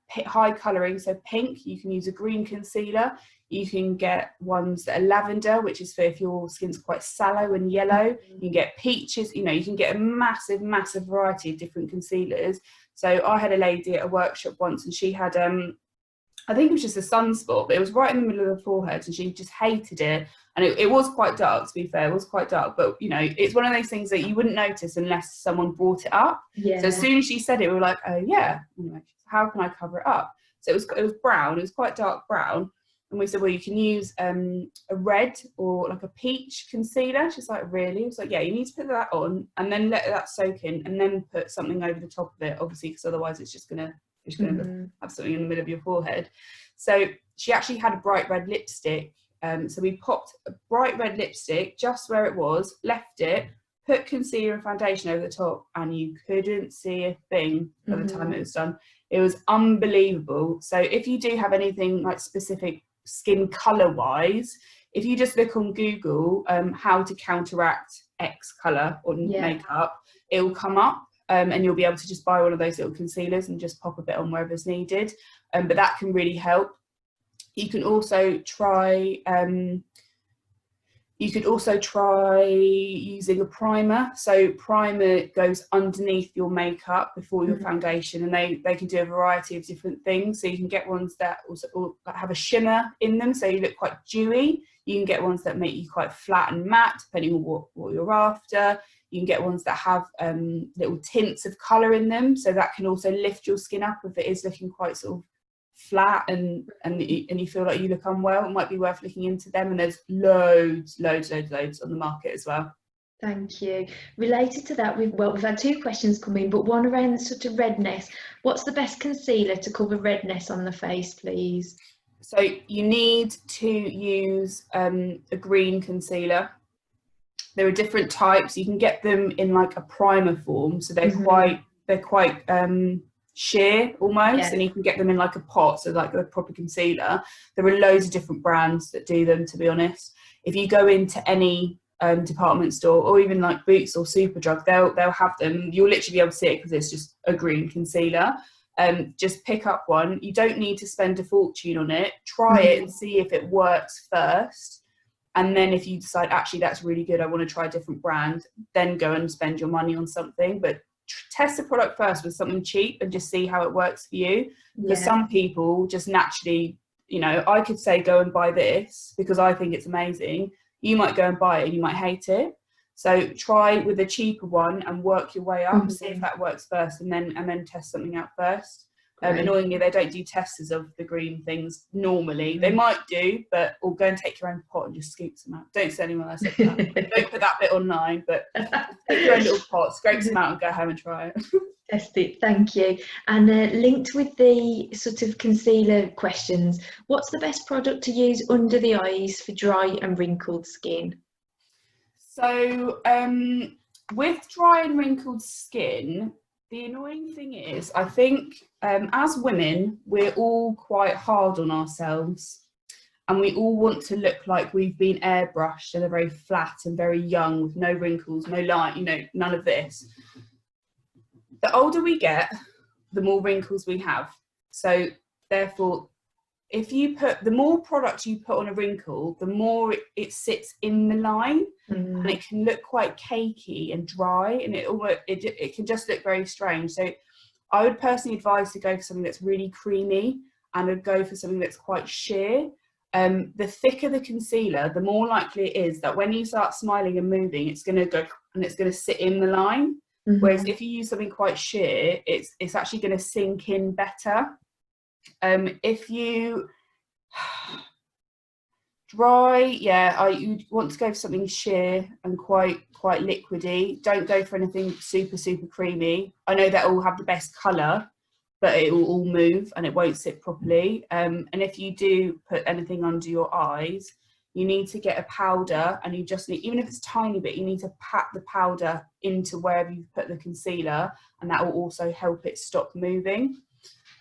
high colouring, so pink, you can use a green concealer. You can get ones that are lavender, which is for if your skin's quite sallow and yellow. You can get peaches, you know, you can get a massive variety of different concealers. So I had a lady at a workshop once and she had I think it was just a sunspot, but it was right in the middle of the forehead and she just hated it. And it was quite dark, to be fair, it was quite dark. But, you know, it's one of those things that you wouldn't notice unless someone brought it up. Yeah. So as soon as she said it, we were like, oh, yeah. Anyway, how can I cover it up? So it was brown. It was quite dark brown. And we said, well, you can use a red or like a peach concealer. She's like, really? I was like, yeah, you need to put that on and then let that soak in and then put something over the top of it, obviously, because otherwise it's just going to have something in the middle of your forehead. So she actually had a bright red lipstick. So we popped a bright red lipstick just where it was, left it, put concealer and foundation over the top, and you couldn't see a thing by the time it was done. It was unbelievable. So if you do have anything like specific skin colour wise, if you just look on Google how to counteract X colour on makeup, it will come up. And you'll be able to just buy one of those little concealers and just pop a bit on wherever's needed. But that can really help. You can also try using a primer. So primer goes underneath your makeup before your foundation, and they can do a variety of different things. So you can get ones that also have a shimmer in them, so you look quite dewy. You can get ones that make you quite flat and matte, depending on what you're after. You can get ones that have little tints of colour in them, so that can also lift your skin up if it is looking quite sort of flat and you feel like you look unwell. It might be worth looking into them, and there's loads on the market as well. Thank you. Related to that, we've had two questions come in, but one around sort of redness. What's the best concealer to cover redness on the face, please? So you need to use a green concealer. There are different types. You can get them in like a primer form, so they're quite sheer almost, and you can get them in like a pot, so like a proper concealer. There are loads of different brands that do them, to be honest. If you go into any department store or even like Boots or Superdrug, they'll have them. You'll literally be able to see it because it's just a green concealer. Just pick up one. You don't need to spend a fortune on it. Try it and see if it works first. And then if you decide, actually, that's really good, I want to try a different brand, then go and spend your money on something. But test the product first with something cheap and just see how it works for you. Because some people just naturally, you know, I could say, go and buy this because I think it's amazing. You might go and buy it and you might hate it. So try with a cheaper one and work your way up, see if that works first, and then test something out first. Annoyingly, they don't do testers of the green things normally. They might do, but or go and take your own pot and just scoop some out. Don't say anyone else said that. Don't put that bit online, but take your own little pot, scrape some out and go home and try it. Test it, thank you. And linked with the sort of concealer questions, what's the best product to use under the eyes for dry and wrinkled skin? So with dry and wrinkled skin, the annoying thing is, I think as women, we're all quite hard on ourselves, and we all want to look like we've been airbrushed and are very flat and very young with no wrinkles, no line, you know, none of this. The older we get, the more wrinkles we have. So therefore, if you put, the more product you put on a wrinkle, the more it sits in the line, and it can look quite cakey and dry, and it can just look very strange. So I would personally advise to go for something that's really creamy, and I'd go for something that's quite sheer. The thicker the concealer, the more likely it is that when you start smiling and moving, it's going to go and it's going to sit in the line. Whereas if you use something quite sheer, it's actually going to sink in better. If you dry, you'd want to go for something sheer and quite liquidy. Don't go for anything super creamy. I know that will have the best colour, but it will all move and it won't sit properly. And if you do put anything under your eyes, you need to get a powder, and you just need, even if it's a tiny bit, you need to pat the powder into wherever you've put the concealer, and that will also help it stop moving.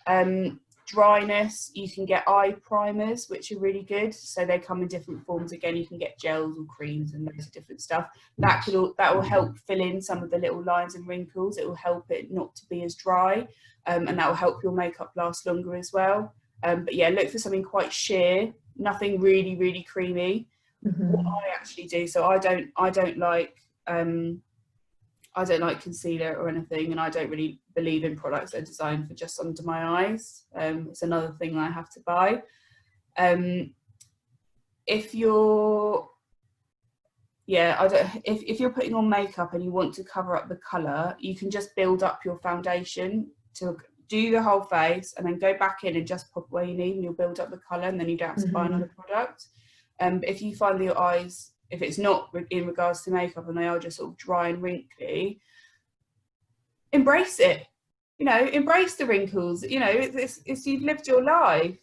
Dryness, you can get eye primers, which are really good. So they come in different forms. Again, you can get gels or creams and loads of different stuff. That will help fill in some of the little lines and wrinkles. It will help it not to be as dry, and that will help your makeup last longer as well. But yeah, look for something quite sheer, nothing really creamy. What I actually do, so I don't like concealer or anything, and I don't really believe in products that are designed for just under my eyes. It's another thing I have to buy. If you're putting on makeup and you want to cover up the colour, you can just build up your foundation to do the whole face and then go back in and just pop where you need, and you'll build up the colour, and then you don't have to buy another product. But if you find that your eyes, if it's not in regards to makeup and they are just sort of dry and wrinkly, embrace it. You know, embrace the wrinkles. You know, it's you've lived your life.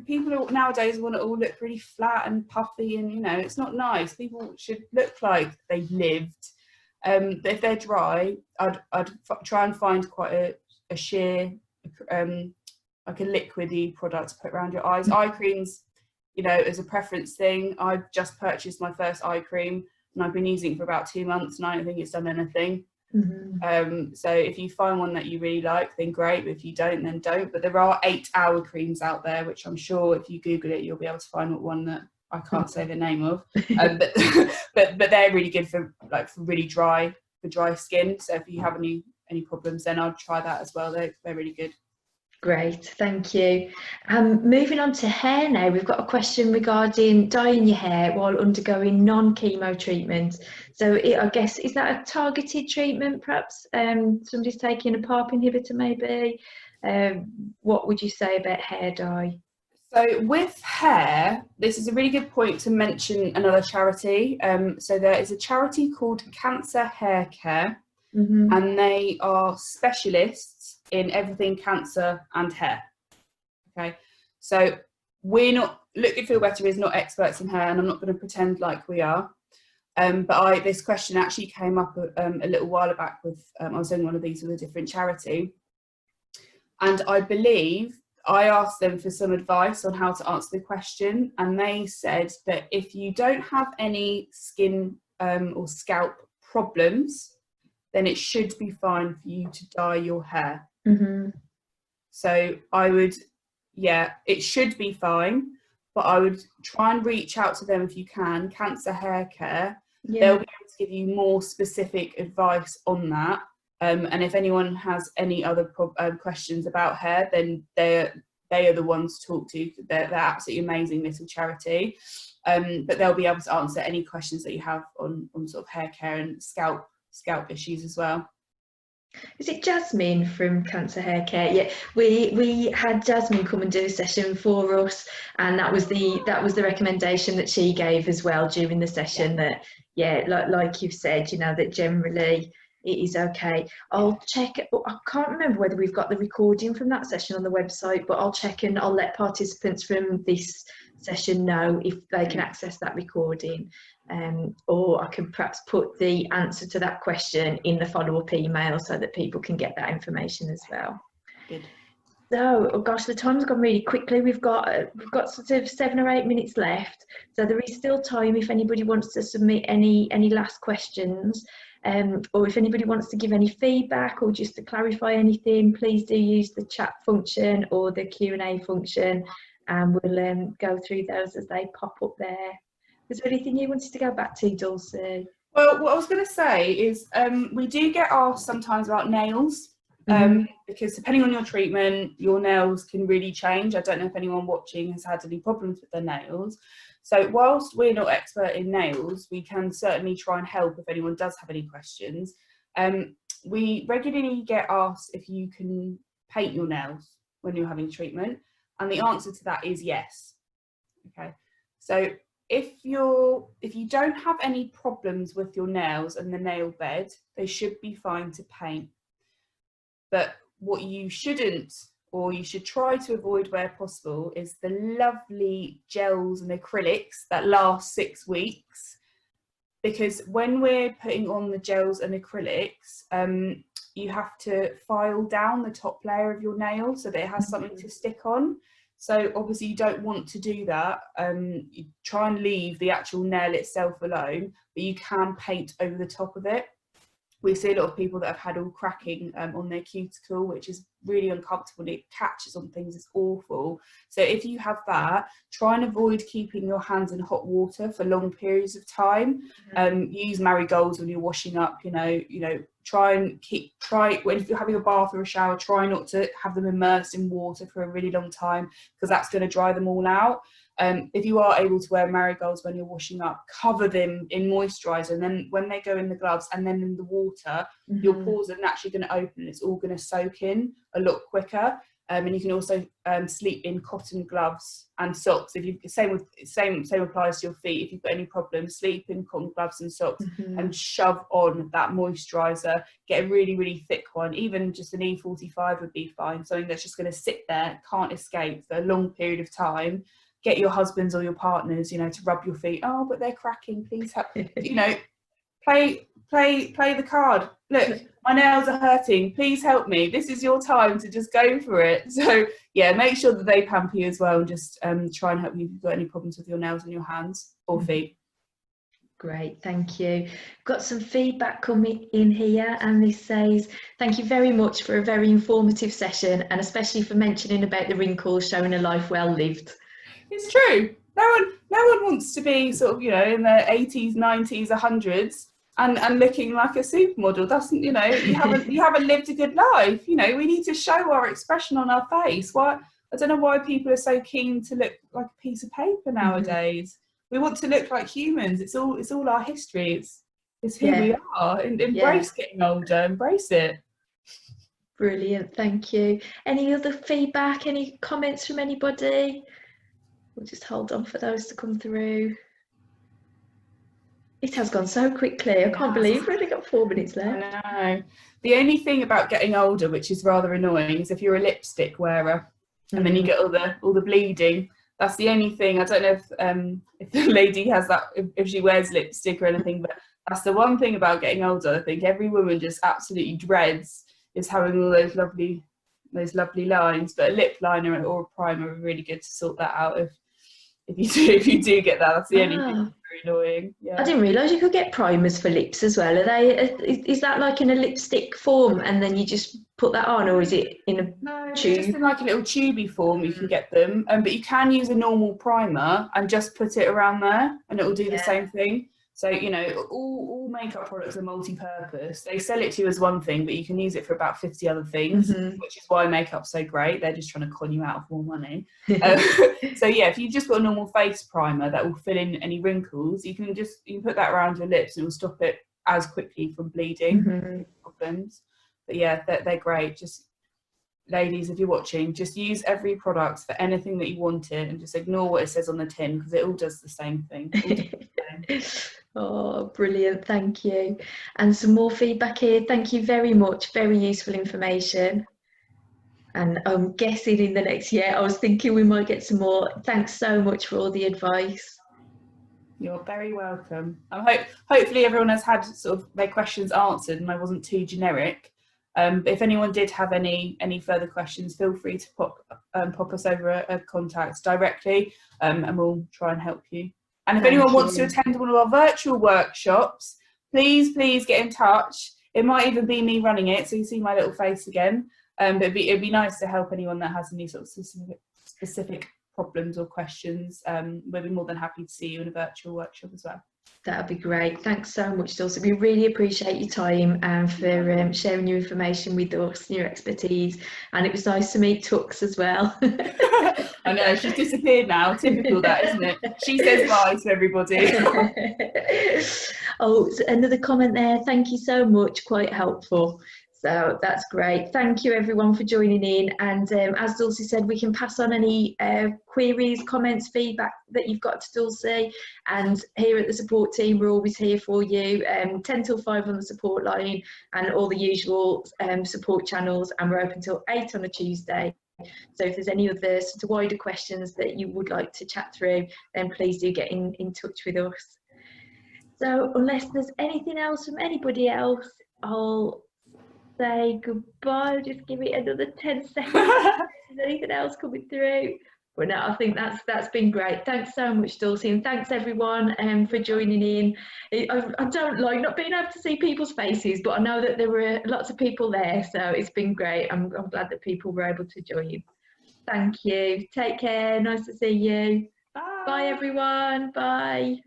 People nowadays want to all look really flat and puffy, and you know, it's not nice. People should look like they've lived. But if they're dry, I'd try and find quite a sheer, like a liquidy product to put around your eyes. Eye creams, you know, as a preference thing. I've just purchased my first eye cream, and I've been using it for about 2 months, and I don't think it's done anything. So if you find one that you really like, then great. But if you don't, then don't. But there are 8-hour creams out there, which I'm sure if you Google it, you'll be able to find one that I can't say the name of. But they're really good for really dry skin. So if you have any problems, then I'd try that as well. They're really good. Great, thank you. Moving on to hair now, we've got a question regarding dyeing your hair while undergoing non-chemo treatment. So I guess, is that a targeted treatment perhaps? Somebody's taking a PARP inhibitor maybe? What would you say about hair dye? So with hair, this is a really good point to mention another charity. So there is a charity called Cancer Hair Care, and they are specialists in everything cancer and hair. Okay, so we're not, Look Good Feel Better is not experts in hair, and I'm not going to pretend like we are. But this question actually came up a little while back with, I was doing one of these with a different charity, and I believe I asked them for some advice on how to answer the question, and they said that if you don't have any skin or scalp problems, then it should be fine for you to dye your hair. So I would, it should be fine, but I would try and reach out to them if you can, Cancer Hair Care. They'll be able to give you more specific advice on that. And if anyone has any other questions about hair, then they are the ones to talk to. They're absolutely amazing little charity. But they'll be able to answer any questions that you have on sort of hair care and scalp issues as well. Is it Jasmine from Cancer Hair Care? Yeah, we had Jasmine come and do a session for us, and that was the recommendation that she gave as well during the session. That like you've said, you know, that generally it is okay. I'll check. I can't remember whether we've got the recording from that session on the website, but I'll check and I'll let participants from this session know if they can access that recording. Or I can perhaps put the answer to that question in the follow-up email so that people can get that information as well. Good. So, oh gosh, the time's gone really quickly. We've got sort of 7 or 8 minutes left, so there is still time if anybody wants to submit any last questions, or if anybody wants to give any feedback or just to clarify anything. Please do use the chat function or the Q&A function, and we'll go through those as they pop up there. Was there anything you wanted to go back to, Dulcie? Well, what I was going to say is we do get asked sometimes about nails, because depending on your treatment, your nails can really change. I don't know if anyone watching has had any problems with their nails. So whilst we're not expert in nails, we can certainly try and help if anyone does have any questions. We regularly get asked if you can paint your nails when you're having treatment, and the answer to that is yes. Okay, so if you don't have any problems with your nails and the nail bed, they should be fine to paint. But what you shouldn't, or you should try to avoid where possible, is the lovely gels and acrylics that last 6 weeks. Because when we're putting on the gels and acrylics, you have to file down the top layer of your nail so that it has something to stick on. So obviously you don't want to do that. You try and leave the actual nail itself alone, but you can paint over the top of it. We see a lot of people that have had all cracking on their cuticle, which is really uncomfortable. It catches on things, it's awful. So if you have that, try and avoid keeping your hands in hot water for long periods of time. Use marigolds when you're washing up, you know, try when if you're having a bath or a shower, try not to have them immersed in water for a really long time, because that's going to dry them all out. If you are able to wear marigolds when you're washing up, cover them in moisturiser, and then when they go in the gloves and then in the water, your pores are naturally going to open and it's all going to soak in a lot quicker. And you can also sleep in cotton gloves and socks. If you same applies to your feet. If you've got any problems, sleep in cotton gloves and socks, and shove on that moisturiser. Get a really, really thick one. Even just an E45 would be fine. Something that's just going to sit there, can't escape for a long period of time. Get your husbands or your partners, you know, to rub your feet. Oh, but they're cracking. Please help. You know, play the card. Look, my nails are hurting. Please help me. This is your time to just go for it. So yeah, make sure that they pamper you as well, and just try and help you if you've got any problems with your nails and your hands or feet. Great, thank you. Got some feedback coming in here, and this says, thank you very much for a very informative session, and especially for mentioning about the wrinkles, showing a life well lived. It's true. No one wants to be sort of, you know, in their 80s, 90s, 100s and looking like a supermodel. Doesn't, you know, you haven't lived a good life. You know, we need to show our expression on our face. Why? I don't know why people are so keen to look like a piece of paper nowadays. We want to look like humans. It's all our history. It's who we are. And embrace getting older. Embrace it. Brilliant. Thank you. Any other feedback? Any comments from anybody? We'll just hold on for those to come through. It has gone so quickly. I can't believe we've only got 4 minutes left. I know. The only thing about getting older, which is rather annoying, is if you're a lipstick wearer and then you get all the bleeding. That's the only thing. I don't know if the lady has that, if she wears lipstick or anything, but that's the one thing about getting older. I think every woman just absolutely dreads is having all those lovely lines. But a lip liner or a primer are really good to sort that out if you do get that. That's the only thing that's very annoying. Yeah. I didn't realise you could get primers for lips as well. Are they? Is that like in a lipstick form, and then you just put that on, or is it in a tube? Just in like a little tubey form you can get them, but you can use a normal primer and just put it around there, and it will do the same thing. So, you know, all makeup products are multi-purpose. They sell it to you as one thing, but you can use it for about 50 other things, which is why makeup's so great. They're just trying to con you out of more money. So yeah, if you've just got a normal face primer that will fill in any wrinkles, you can put that around your lips and it will stop it as quickly from bleeding. Problems. But yeah, they're great. Just ladies, if you're watching, just use every product for anything that you want it, and just ignore what it says on the tin, because it all does the same thing. Oh, brilliant, thank you. And some more feedback here. Thank you very much, very useful information. And I'm guessing in the next year, I was thinking we might get some more. Thanks so much for all the advice. You're very welcome. Hopefully everyone has had sort of their questions answered and I wasn't too generic. But if anyone did have any further questions, feel free to pop us over a contact directly, and we'll try and help you. And if anyone wants to attend one of our virtual workshops, please get in touch. It might even be me running it, so you see my little face again. But it'd be nice to help anyone that has any sort of specific problems or questions. We'll be more than happy to see you in a virtual workshop as well. That'd be great. Thanks so much, Dulcie. We really appreciate your time and for sharing your information with us and your expertise. And it was nice to meet Tux as well. I know, she's disappeared now. Typical that, isn't it? She says bye to everybody. Oh, another comment there. Thank you so much. Quite helpful. So that's great. Thank you everyone for joining in, and as Dulcie said, we can pass on any queries, comments, feedback that you've got to Dulcie, and here at the support team we're always here for you, 10 till 5 on the support line and all the usual support channels, and we're open till 8 on a Tuesday. So if there's any other sort of wider questions that you would like to chat through, then please do get in touch with us. So unless there's anything else from anybody else, I'll say goodbye. Just give it another 10 seconds. Is there anything else coming through? But no, I think that's been great. Thanks so much, Dulcie, and thanks everyone for joining in. I don't like not being able to see people's faces, but I know that there were lots of people there, so it's been great. I'm glad that people were able to join. Thank you. Take care. Nice to see you. Bye. Bye everyone. Bye.